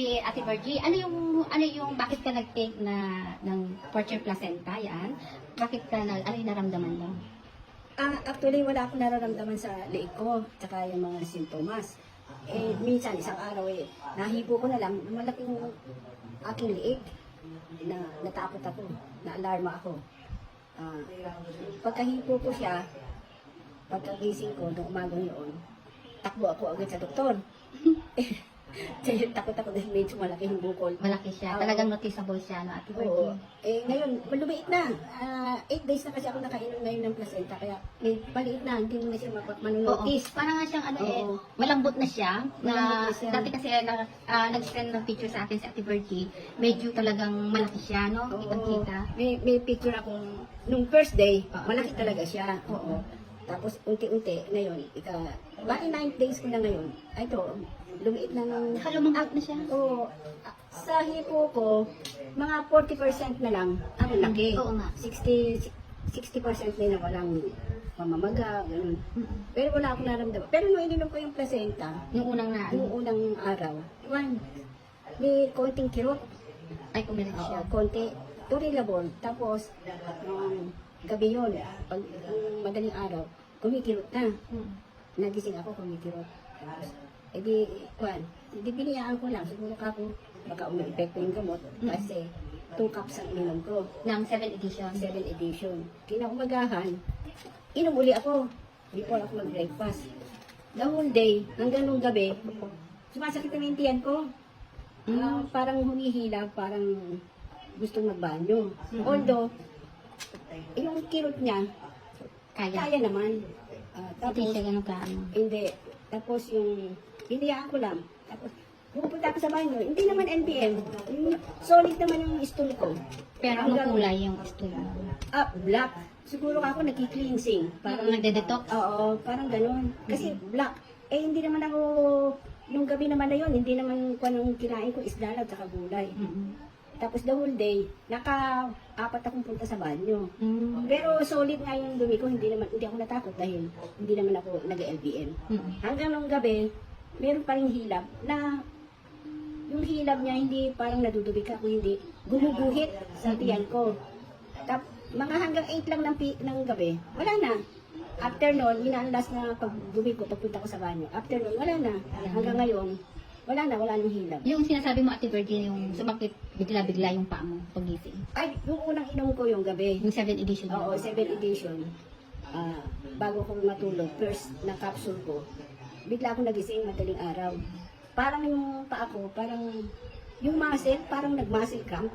Ate Virgie, ano yung bakit ka nag-take ng torture placenta yan? Bakit ka ano yung naramdaman mo? Actually, wala akong nararamdaman sa leeg ko, tsaka yung mga sintomas. Minsan, isang araw nahipo ko na lang, malaking aking leeg. Natakot ako, na-alarma ako. Pagkahipo ko siya, pagkagising ko, noong umagang yun, takbo ako agad sa doktor. Takot ako dahil medyo malaki yung bukol. Malaki siya. Talagang noticeable siya, no, Ate Virgie? Oo. Ngayon, lumiit na. 8 days na kasi ako nakainom ngayon ng placenta, kaya maliit na, hindi mo na siya Oo. manunotice. Parang nga siyang Oo. malambot na siya. Malambot na siya. Dati kasi nag-send ng picture sa akin si Ate Virgie, medyo talagang malaki siya, no? Oo. Kitang-kita. May picture akong, nung first day, Oo. malaki talaga siya. Oo. Tapos unti-unti, ngayon, bali 9 days ko na ngayon, ito, lumiit na ng... Nakalumangkot na siya. Oo. Sa hipo ko, mga 40% na lang ang laki. Oo nga. 60% na walang pamamaga, ganun. Pero wala akong naramdaman. Pero nung ininom ko yung placenta, Yung unang yung unang araw, may konting kirot. ay kumilit siya. Konti, tolerable. Tapos, gabi yun, pag madaling araw, kumikirot na. Nagising ako, kumikirot. Tapos, di biniyaan ko lang. Siguro ka ako, baka umepekto yung gamot. Kasi, 2 cups ang ininom ko. Ng 7 edition. 7 edition. Kinaumagahan, inom uli ako before ako mag-breakfast. The whole day, hanggang nung gabi, sumasakit ang tiyan ko. Parang humihila, parang gustong magbanyo. Although, yung kirot niya, kaya naman. Hindi Tapos, siya ganun kaano. hindi. Tapos yung, hiniyaan ko lang. Tapos, pupunta ako sa banyo, hindi naman NBM. Solid naman yung stool ko. Pero ano kulay yung stool mo? Black. Siguro ako nagki-cleansing. Parang nagde-detox? Oo, parang ganun. Kasi black. Hindi naman ako, nung gabi naman na yun, hindi naman kung anong kinain ko, isda lang, tsaka gulay. Tapos the whole day, naka-4 akong punta sa banyo. Pero solid nga yung dumi ko, hindi ako natakot dahil hindi naman ako nag-LBM. Hanggang nung gabi, meron pa rin hilab na yung hilab niya hindi parang nadudubig ka, kung hindi gumuguhit sa tiyan ko. Mga hanggang 8 lang ng gabi, wala na. After nun, minalas na pagdumi ko, pagpunta ko sa banyo. After nun, wala na. Hanggang ngayon, wala nang hilab. Yung sinasabi mo, Ate Virgie, yung sumakit bigla-bigla yung paa mo pagising. Ay, yung unang inom ko yung gabi. Yung 7 edition. Oo, 7 edition. Bago ko matulog, first na capsule ko, bigla ako nagising madaling araw. Parang yung paa ko, parang yung muscle, parang nag-muscle cramp.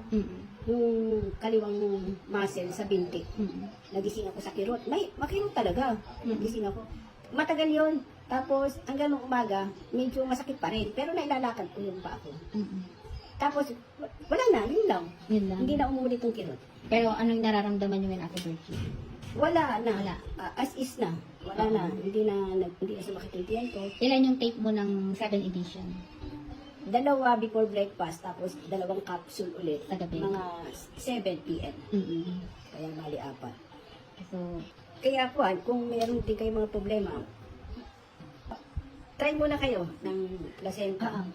Yung kaliwang muscle sa binti. Nagising ako sa kirot. Makirot talaga. Nagising ako. Matagal yon. Tapos, hanggang nung umaga, medyo masakit pa rin. Pero nailalakad ko yung paa ko. Tapos, wala na, yun lang. Yun lang. Hindi na umulit yung kirot. Pero anong nararamdaman nyo yun, Ate Virgie? Wala na. Wala. As is na. Wala na. Hindi na sumakit yung tiyan ko. Ilan yung take mo ng 7 edition? 2 before breakfast, tapos 2 capsule ulit. Sa gabi? Mga 7 p.m. Kaya bali 4. So, Kaya kung mayroon din kayo mga problema, try muna kayo ng placenta.